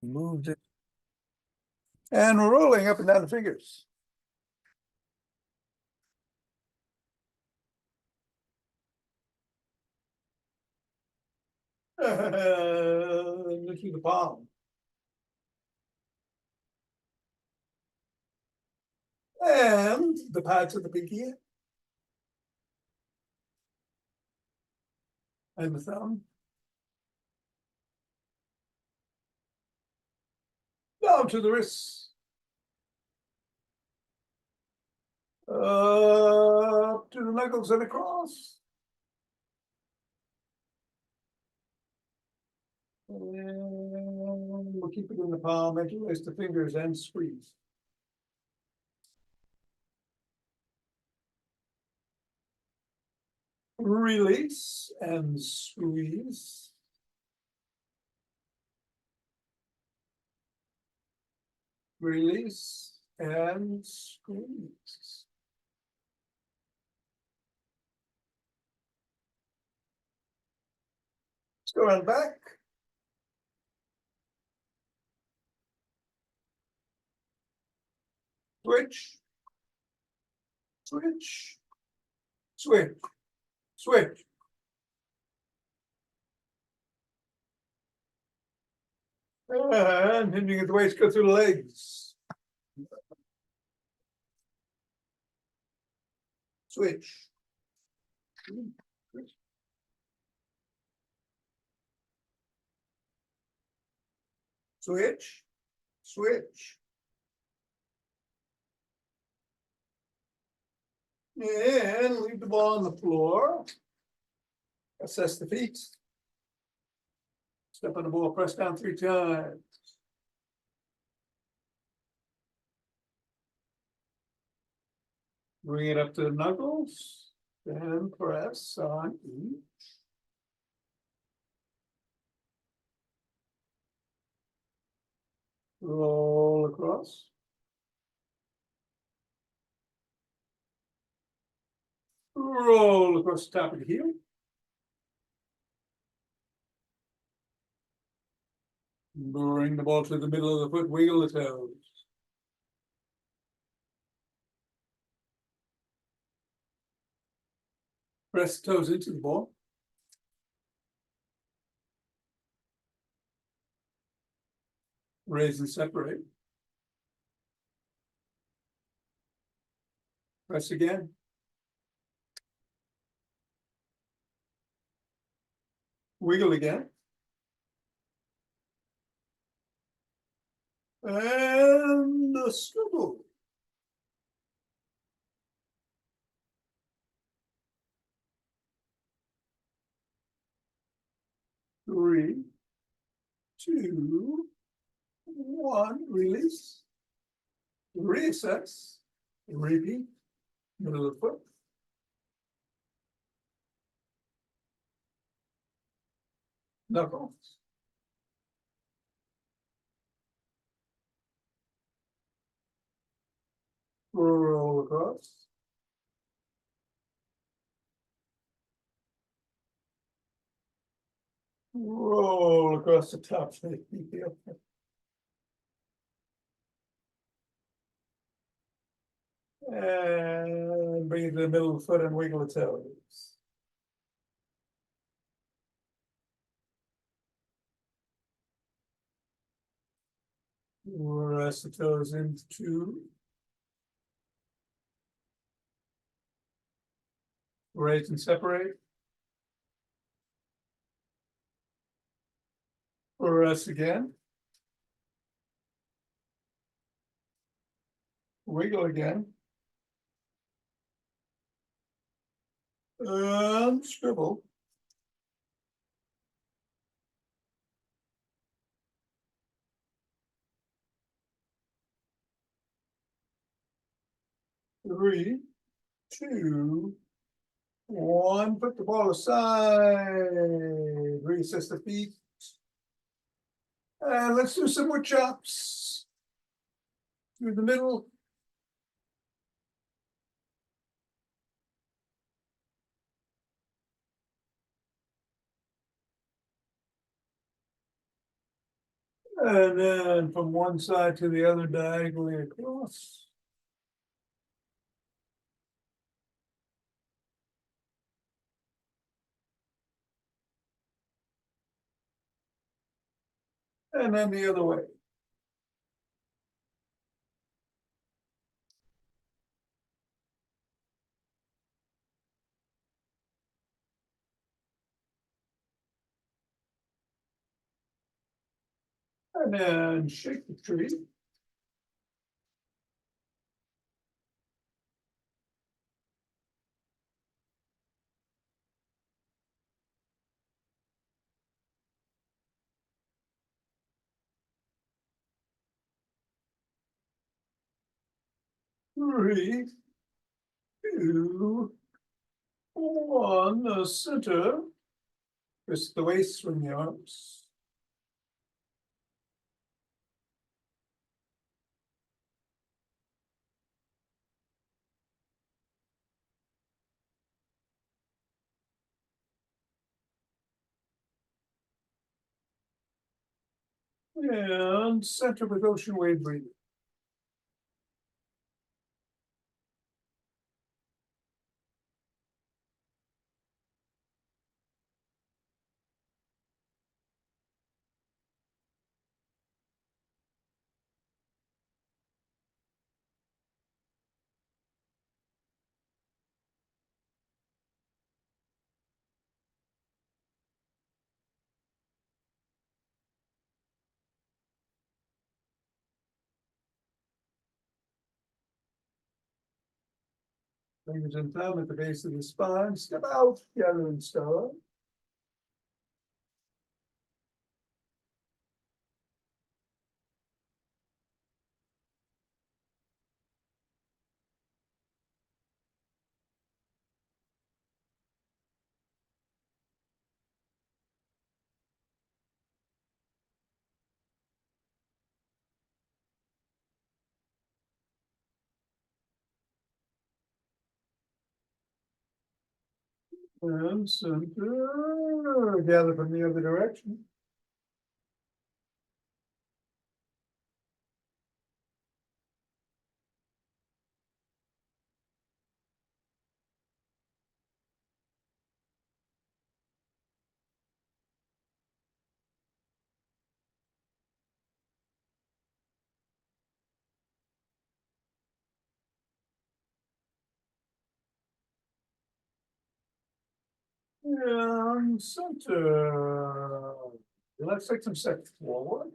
Moved it. And we're rolling up and down the fingers. Looking the palm. And the pads of the pinky and the thumb. Down to the wrists. Up to the knuckles and across. And we'll keep it in the palm, interlace the fingers and squeeze. Release and squeeze. Release and squeeze. Let's go around back. Switch. Switch. Switch. Switch. And hinging at the waist, go through the legs. Switch. Switch. Switch. Switch. And leave the ball on the floor. Assess the feet. Step on the ball, press down 3 times. Bring it up to the knuckles, then press on each. Roll across. Roll across the top of the heel. Bring the ball to the middle of the foot, wiggle the toes. Press the toes into the ball. Raise and separate. Press again. Wiggle again. And the swivel. Three, two, one, release. Reassess. Repeat. Middle of the foot. Knuckles. Roll across. Roll across the top. And bring it to the middle of the foot and wiggle the toes. Press the toes into 2. Raise and separate. Press again. Wiggle again. And scribble. Three, two, one. Put the ball aside. Reassess the feet. And let's do some wood chops. Through the middle. And then from one side to the other diagonally across. And then the other way. And then shake the tree. Three, two, one, the center. Twist the waist from the arms. And center with ocean wave breathing. Fingers and thumb at the base of the spine. Step out, gathering star. And center. Gather from the other direction. And center. Let's take some steps forward.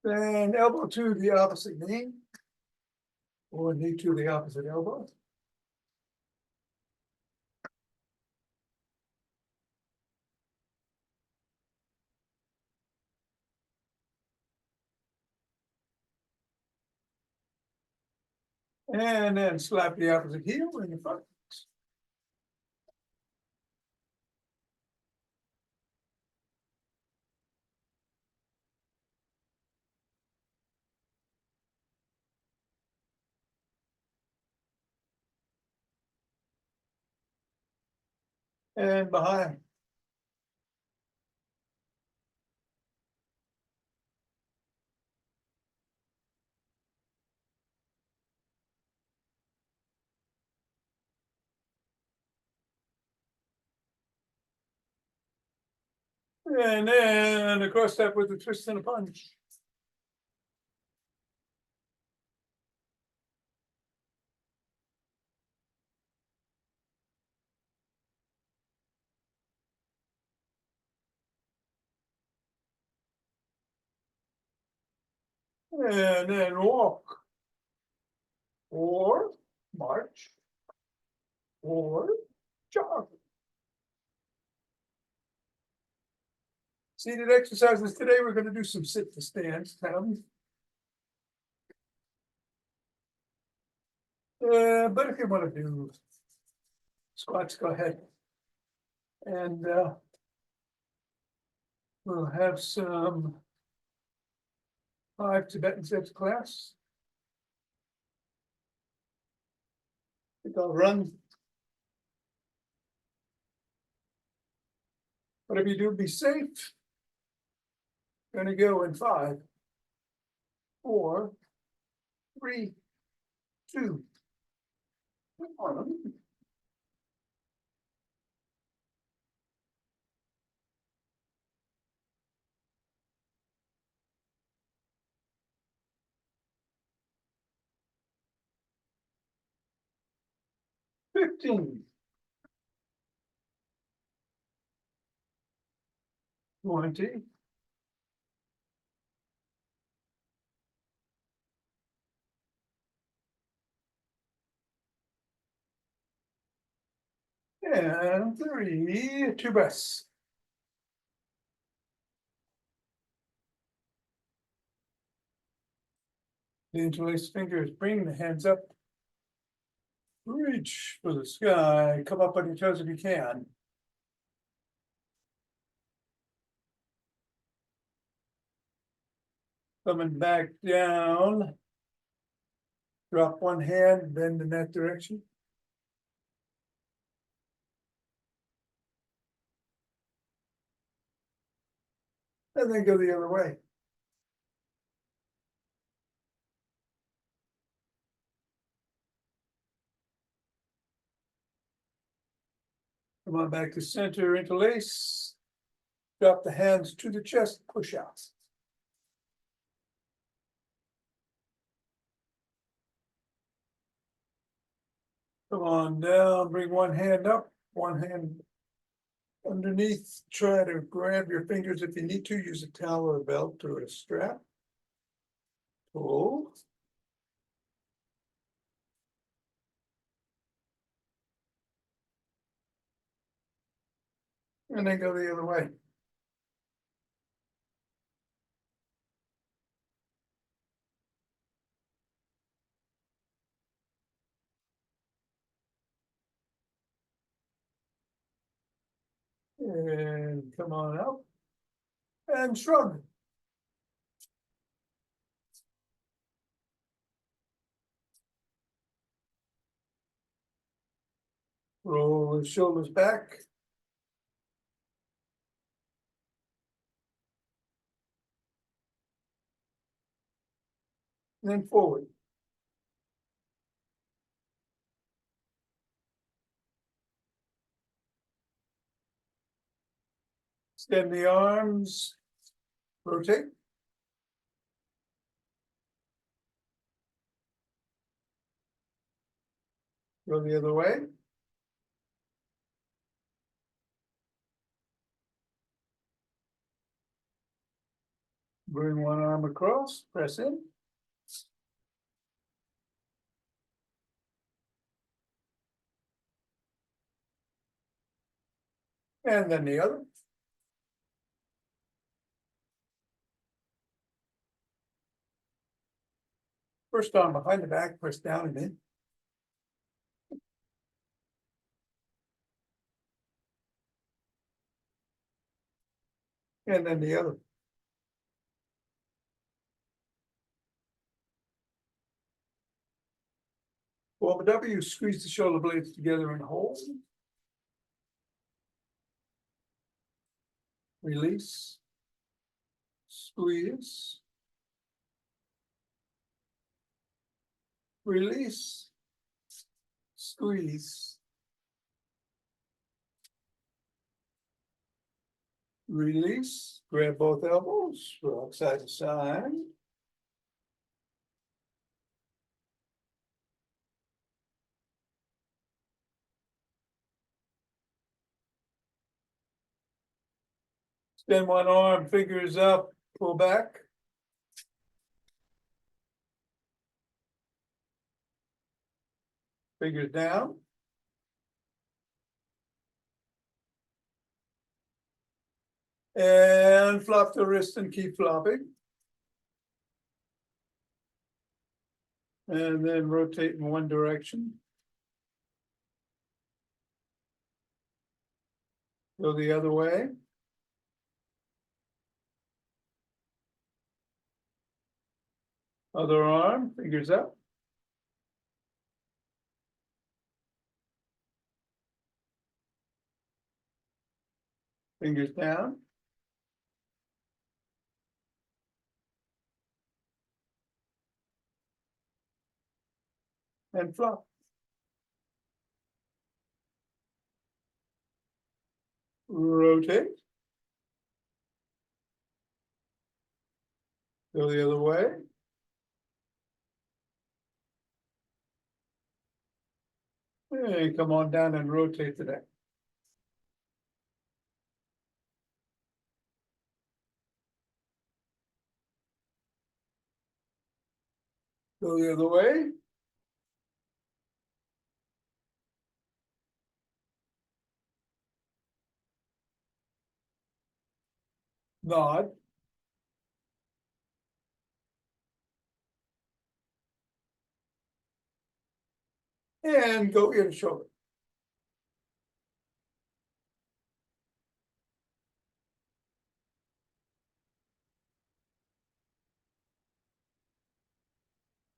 Then elbow to the opposite knee. Or knee to the opposite elbow. And then slap the opposite heel in the front. And behind. And then a cross step with a twist and a punch. And then walk. Or march. Or jog. Seated exercises today. We're going to do some sit to stands, Tom. But if you want to do Squats, go ahead. And we'll have some 5 Tibetan steps class. I think I'll run. Whatever you do, be safe. Gonna go in 5, 4, 3, 2, 1. $15. 20. And 3, 2 breaths. The interlaced fingers, bring the hands up. Reach for the sky, come up on your toes if you can. Coming back down. Drop one hand, bend in that direction. And then go the other way. Come on back to center, interlace. Drop the hands to the chest, push out. Come on down, bring one hand up, one hand underneath. Try to grab your fingers if you need to. Use a towel or a belt or a strap. Pull. And then go the other way. And come on up. And shrug. Roll the shoulders back. And then forward. Extend the arms. Rotate. Go the other way. Bring one arm across, press in. And then the other. First arm behind the back, press down and in. And then the other. Form a W, squeeze the shoulder blades together and hold. Release. Squeeze. Release. Squeeze. Release. Grab both elbows, rock side to side. Extend one arm, fingers up, pull back. Fingers down. And flop the wrist and keep flopping. And then rotate in one direction. Go the other way. Other arm, fingers up. Fingers down. And flop. Rotate. Go the other way. Hey, come on down and rotate the neck. Go the other way. Nod. And go ear to shoulder.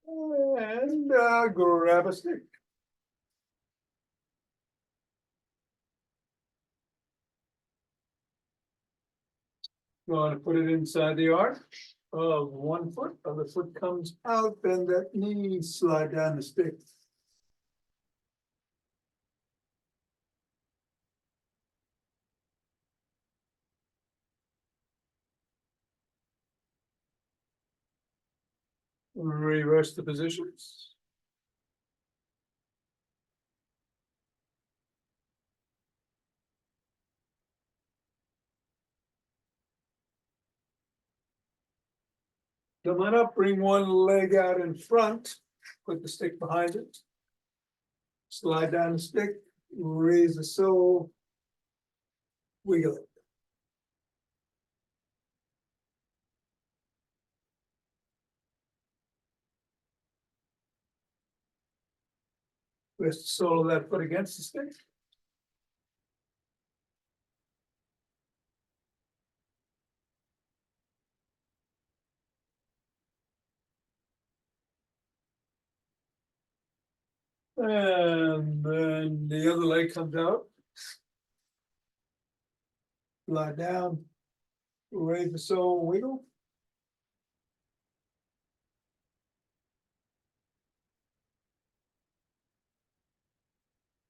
And grab a stick. You want to put it inside the arch of 1 foot. Other foot comes out, bend that knee, slide down the stick. Reverse the positions. Come on up, bring one leg out in front, put the stick behind it. Slide down the stick, raise the sole, wiggle it. Rest the sole of that foot against the stick. And then the other leg comes out. Lie down, raise the sole, wiggle.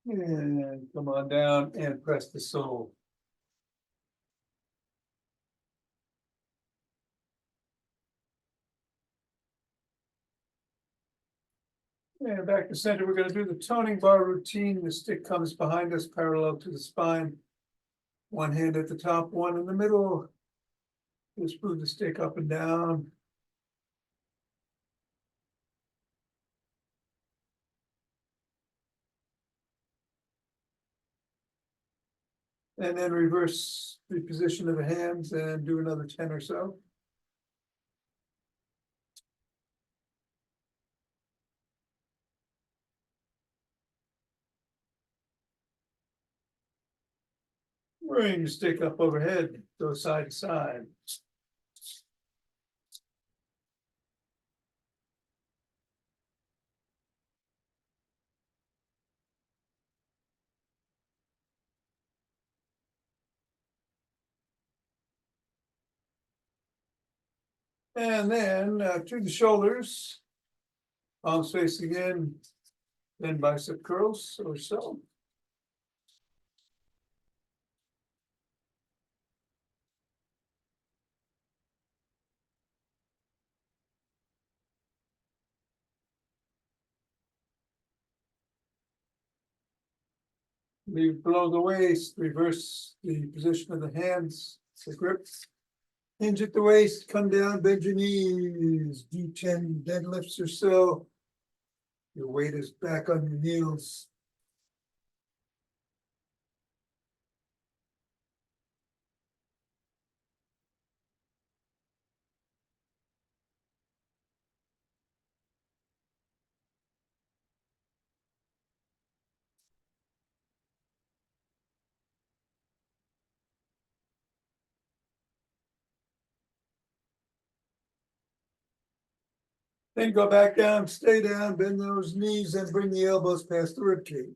And come on down and press the sole. And back to center, we're going to do the toning bar routine. The stick comes behind us parallel to the spine. One hand at the top, one in the middle. Just move the stick up and down. And then reverse the position of the hands and do another 10 or so. Bring the stick up overhead, go side to side. And then to the shoulders, palms facing in, then bicep curls or so. Leave below the waist, reverse the position of the hands, the grip. Hinge at the waist, come down, bend your knees, do 10 deadlifts or so. Your weight is back on your heels. Then go back down, stay down, bend those knees, and bring the elbows past the rib cage.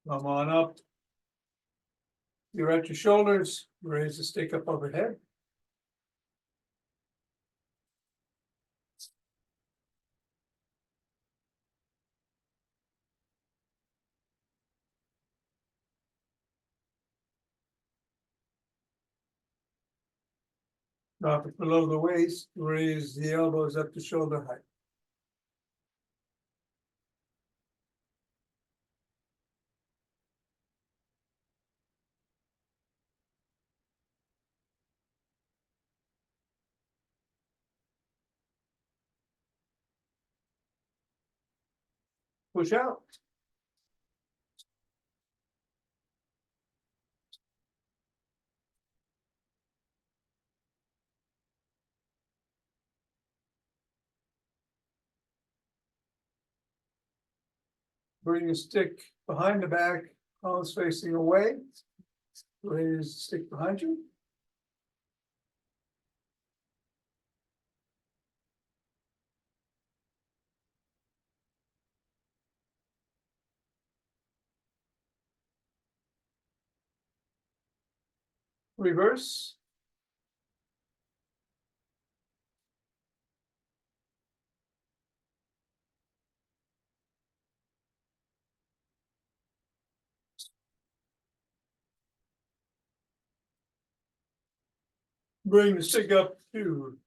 Come on up. You're at your shoulders, raise the stick up overhead. Drop it below the waist, raise the elbows up to shoulder height. Push out. Bring the stick behind the back, palms facing away. Raise the stick behind you. Reverse. Bring the stick up to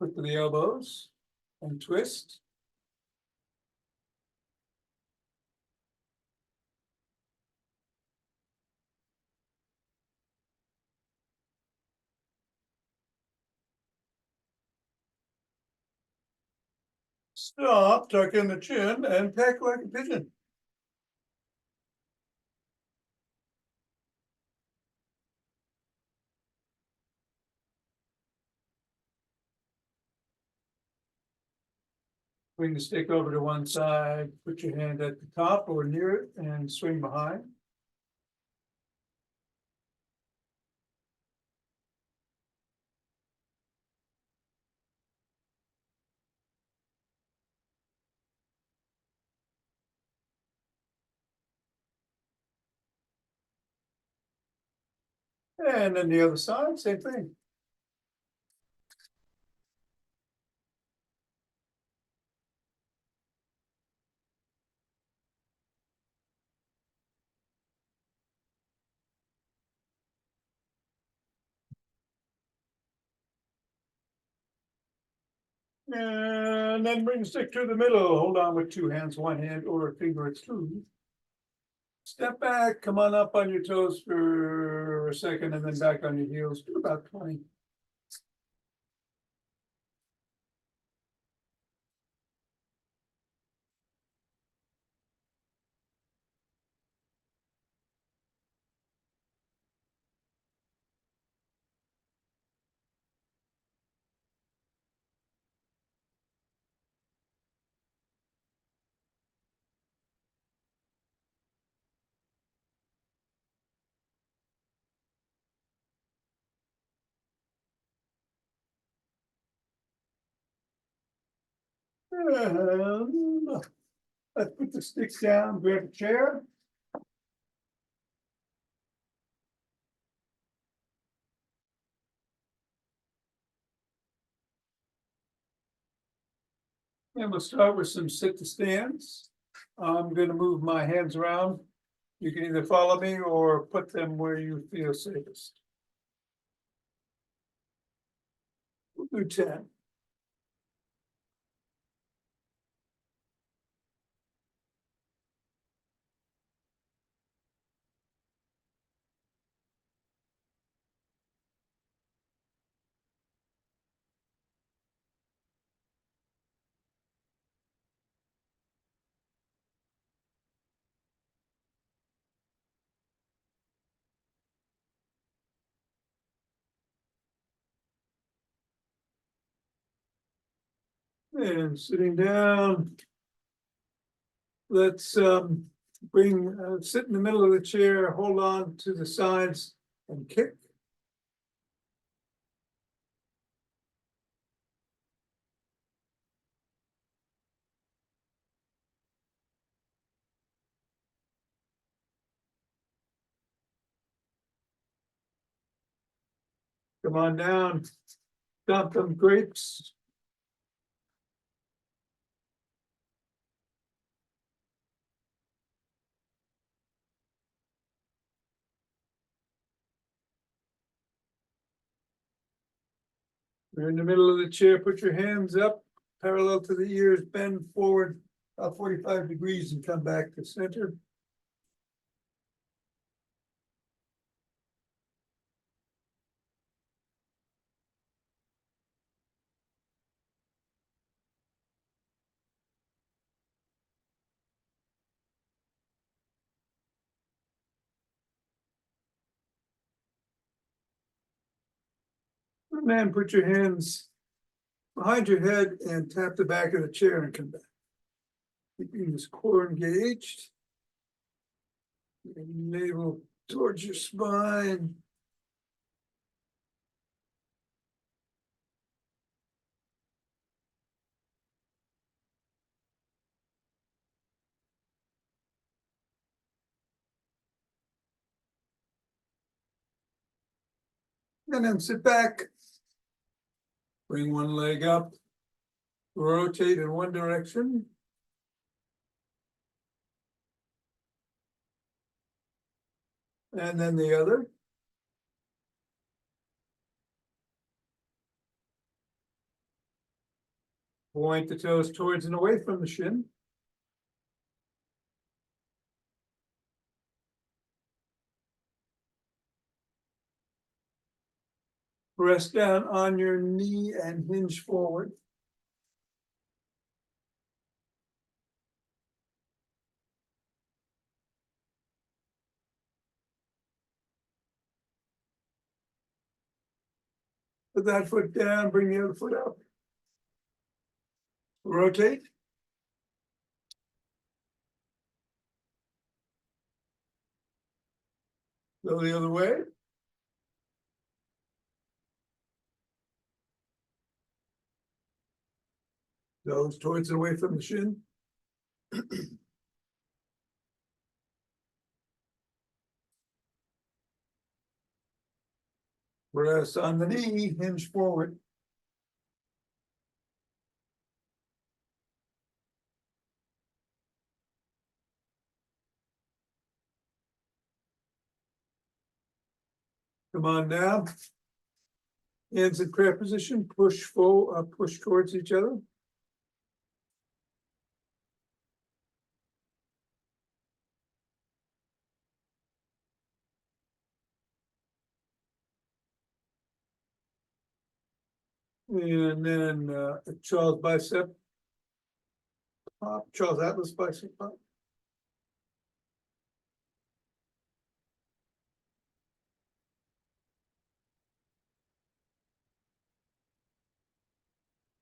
put to the elbows and twist. Stop, tuck in the chin and peck like a pigeon. Bring the stick over to one side, put your hand at the top or near it and swing behind. And then the other side, same thing. And then bring the stick to the middle. Hold on with two hands, one hand or a finger or two. Step back, come on up on your toes for a second and then back on your heels. Do about 20. And let's put the sticks down, grab a chair. And we'll start with some sit to stands. I'm going to move my hands around. You can either follow me or put them where you feel safest. We'll do 10. And sitting down. Let's bring, sit in the middle of the chair, hold on to the sides and kick. Come on down, dump them grapes. You're in the middle of the chair, put your hands up, parallel to the ears, bend forward about 45 degrees and come back to center. And then put your hands behind your head and tap the back of the chair and come back. Keeping this core engaged. And navel towards your spine. And then sit back. Bring one leg up. Rotate in one direction. And then the other. Point the toes towards and away from the shin. Press down on your knee and hinge forward. Put that foot down, bring the other foot up. Rotate. Go the other way. Nose towards and away from the shin. Press on the knee, hinge forward. Come on down. Hands in prayer position, push forward, push towards each other. And then Charles bicep pop, Charles Atlas bicep pop.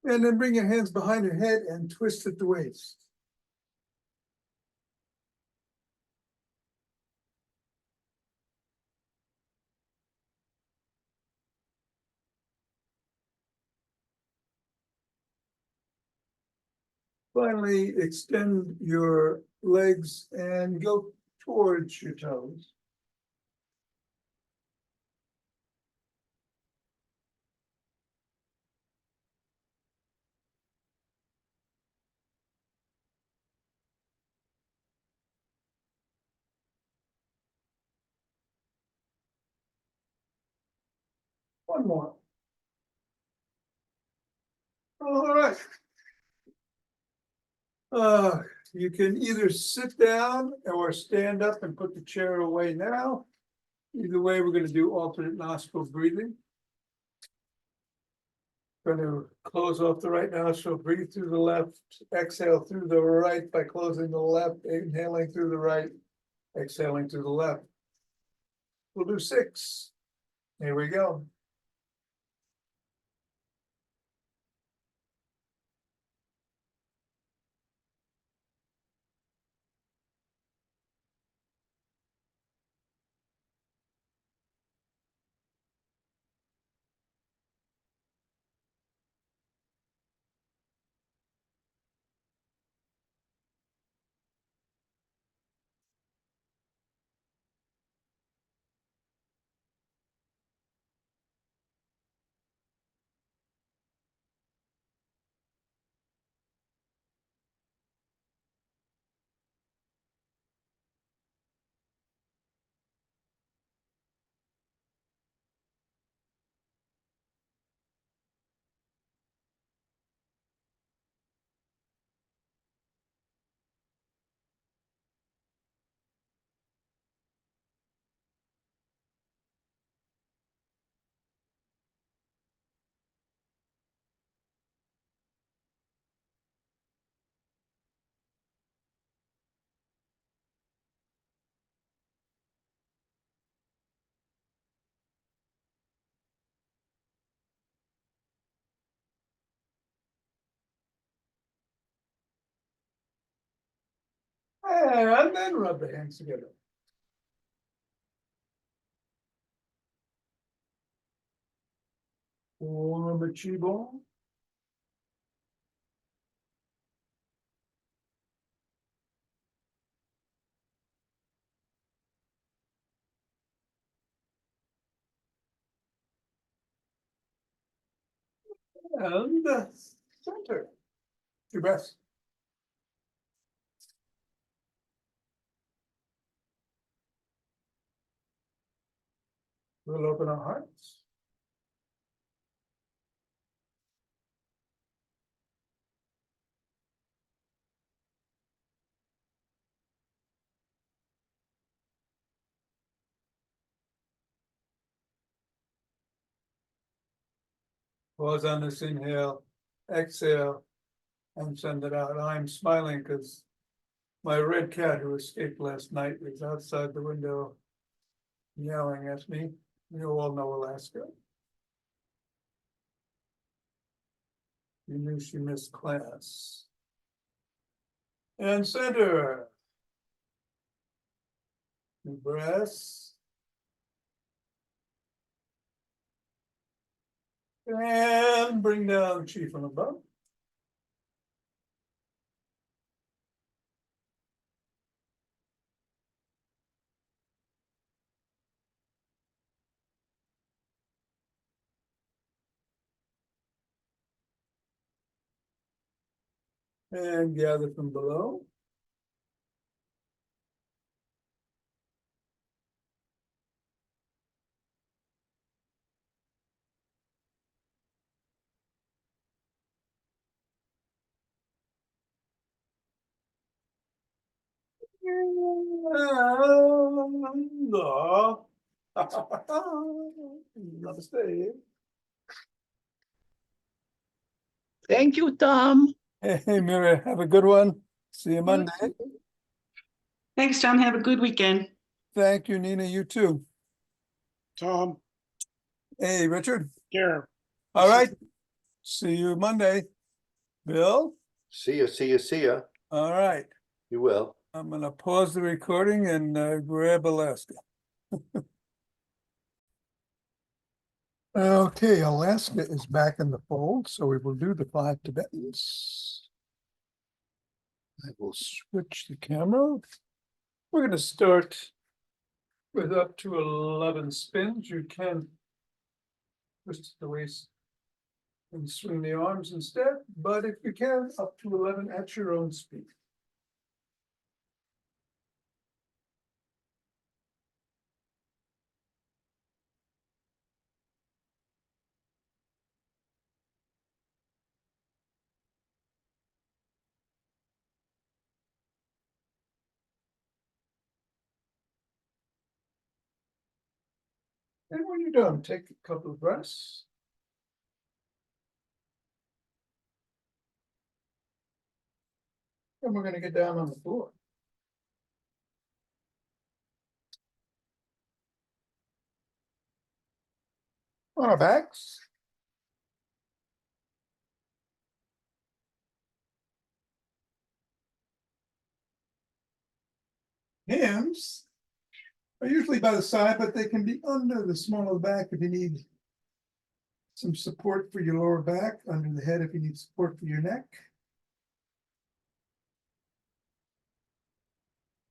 And then bring your hands behind your head and twist at the waist. Finally, extend your legs and go towards your toes. One more. All right. You can either sit down or stand up and put the chair away now. Either way, we're going to do alternate nostril breathing. Going to close off the right nostril, breathe through the left, exhale through the right by closing the left, inhaling through the right, exhaling through the left. We'll do 6. Here we go. And then rub the hands together. Form a chi ball. And center. Your best. We'll open our hearts. Pause on this inhale, exhale, and send it out. I'm smiling because my red cat who escaped last night is outside the window yelling at me. You all know Alaska. You knew she missed class. And center. Deep breaths. And bring down chi from above. And gather from below. Namaste. Thank you, Thom. Hey, Mira, have a good one. See you Monday. Thanks, Tom. Have a good weekend. Thank you, Nina. You too. Tom, Hey, Richard. here. All right. See you Monday. Bill. See ya, see ya, see ya. All right. You will. I'm going to pause the recording and grab Alaska. Okay, Alaska is back in the fold, so we will do the 5 Tibetans. I will switch the camera. We're going to start with up to 11 spins. You can twist the waist and swing the arms instead, but if you can, up to 11 at your own speed. And when you're done, take a couple of breaths. And we're going to get down on the floor. On our backs. Hands are usually by the side, but they can be under the small of the back if you need some support for your lower back, under the head if you need support for your neck.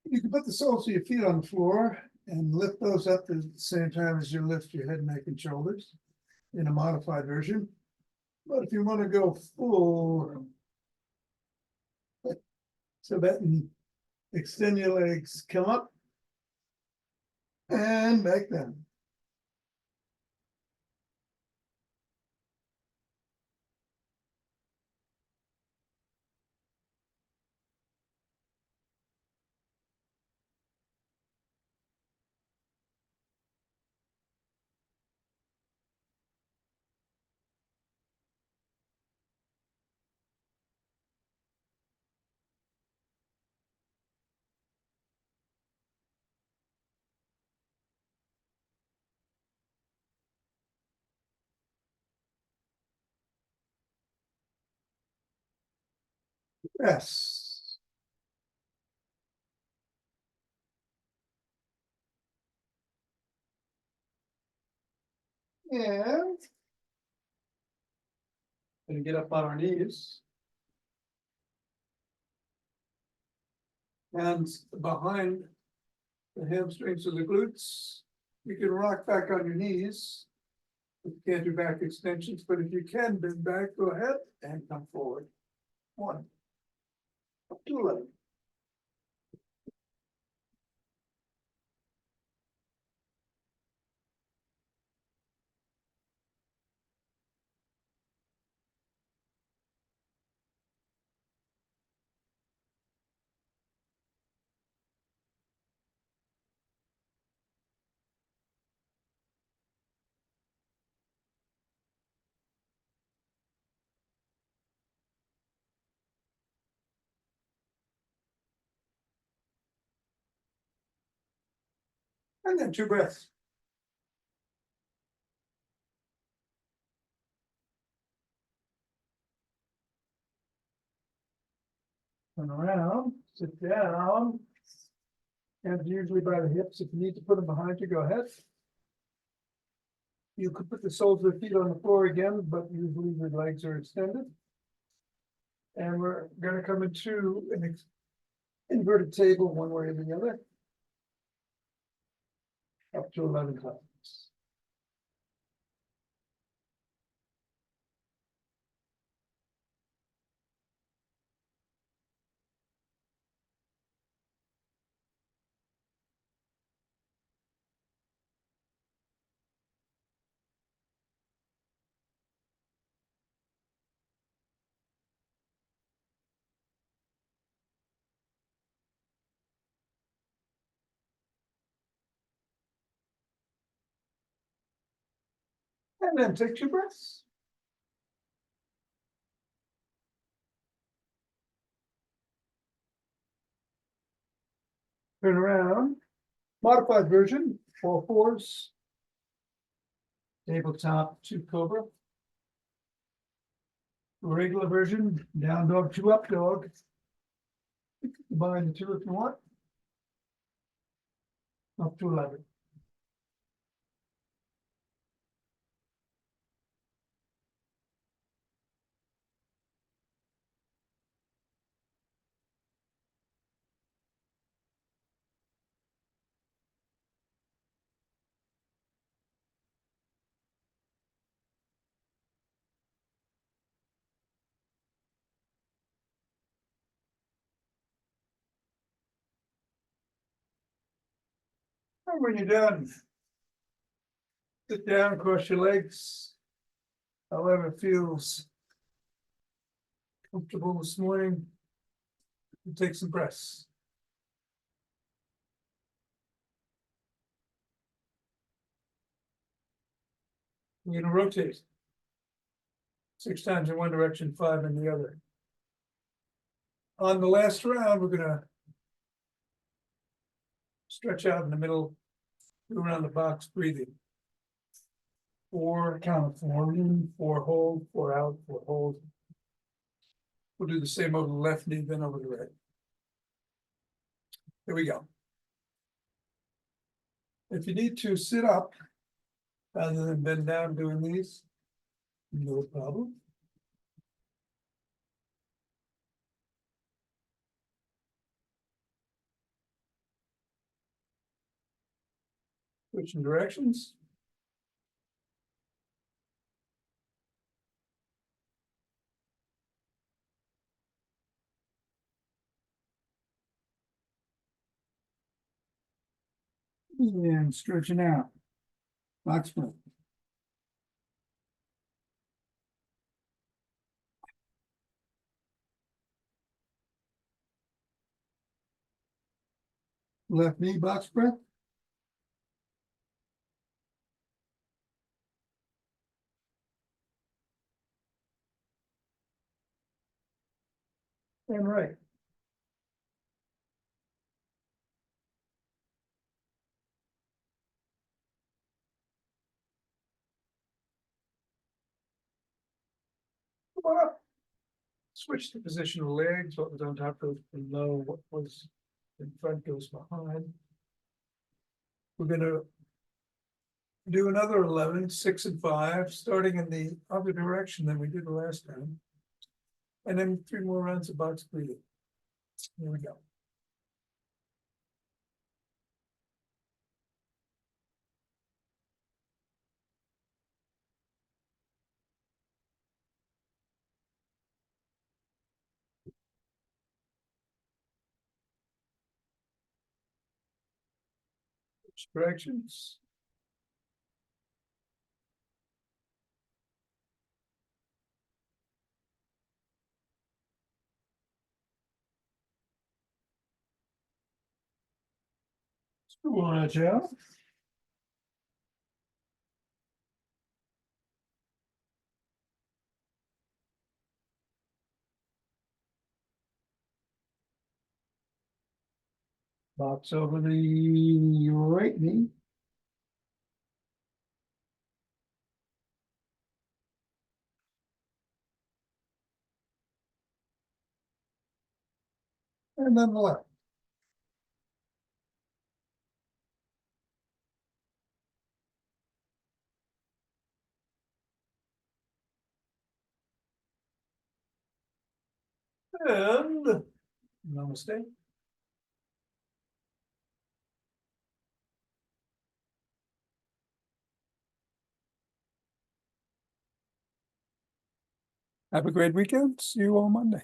You can put the soles of your feet on the floor and lift those up at the same time as you lift your head, neck, and shoulders in a modified version. But if you want to go full Tibetan, extend your legs, come up and back down. Yes. And gonna get up on our knees. Hands behind the hamstrings of the glutes. You can rock back on your knees. You can't do back extensions, but if you can bend back, go ahead and come forward. 1, up to 11. And then 2 breaths. Turn around, sit down. Hands usually by the hips. If you need to put them behind you, go ahead. You could put the soles of the feet on the floor again, but usually your legs are extended. And we're gonna come into an inverted table one way or the other. Up to 11 times. And then take 2 breaths. Turn around. Modified version, 4 fours. Tabletop 2 cobra. Regular version, down dog 2 up dog. Combine the 2 if you want. Up to 11. And when you're done, sit down, cross your legs. However it feels comfortable this morning. And take some breaths. We're gonna rotate. 6 times in one direction, 5 in the other. On the last round, we're gonna stretch out in the middle, go around the box, breathing. 4, count of 4 in, 4 hold, 4 out, 4 hold. We'll do the same over the left knee, then over the right. Here we go. If you need to sit up, rather than bend down doing these, no problem. Switching directions. And stretching out. Box breath. Left knee box breath. And right. Come on up. Switch the position of the legs. What was on top goes below. What was in front goes behind. We're gonna do another 11, 6 and 5, starting in the other direction than we did the last time. And then 3 more rounds of box breathing. Here we go. Corrections. Watch out. Box over the right knee. And then the left. And no mistake. Have a great weekend. See you on Monday.